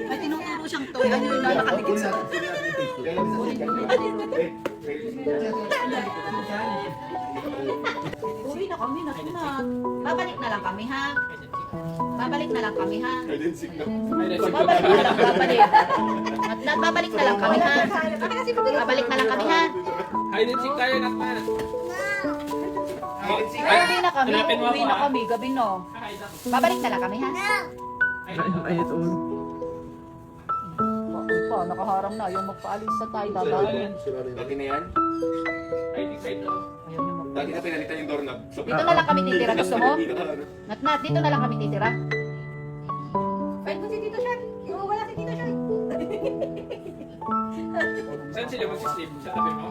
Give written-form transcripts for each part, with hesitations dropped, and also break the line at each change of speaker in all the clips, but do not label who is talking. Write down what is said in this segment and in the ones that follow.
May tinuturo siyang toy. Ano yung nakadikit sa... Uwi na kami, nasunat. Babalik na lang kami, ha? Babalik na lang kami, ha? Babalik na lang, babalik. Babalik na lang kami, ha? Babalik na lang kami, ha?
Hide and seek tayo, nak na.
Gabi na kami, uwi na kami, gabi no. Babalik na lang kami, ha?
Ayun, oh.
Pa, nakaharang na yung magpaalis sa tayo, dadaanin.
Dati na yan?
Hide and seek to.
Ayun yung magpaalis.
Dati na pinalitan yung doorknob.
Dito na lang kami titira, gusto mo? Nat, dito na lang kami titira.
Pwede ko si Tito Sean. Oo, wala si Tito Sean.
Saan sila magsisleep? Sa tabi mo?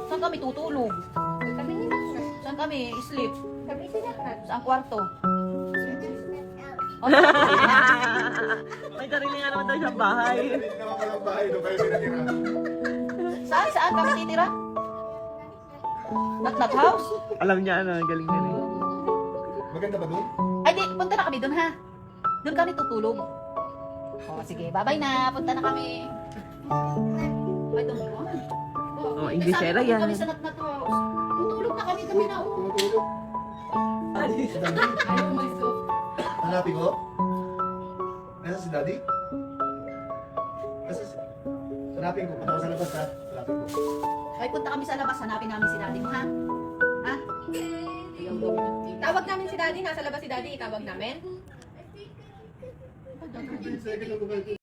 Saan kami tutulog?
Kami nila.
Saan kami sleep?
Kami sila.
Saan kwarto? Oh,
May sarili nga naman daw siyang bahay.
Hindi naman palang bahay doon kayo pinatira.
saan kami titira? Nat house?
Alam niya, ano, galing na rin.
Maganda ba doon?
Ay, di, punta na kami dun, ha? Doon kami tutulog. Oh, sige, bye-bye na. Punta na kami. Ay, doon ko.
Oh, Inglesera yan.
Kami sa Nat house. Tutulog na kami na. Oh.
Tumutulog.
Ayaw may so.
Hanapin ko? Nasa si Daddy? Hanapin ko. Punta ko sa labas ha. Hanapin ko.
Ay, punta kami sa labas. Hanapin namin si daddy mo, ha? Ha? Ayaw daw yun.
Tawag namin si Daddy. Nasa labas si Daddy. Itawag namin.
Second ako kayo.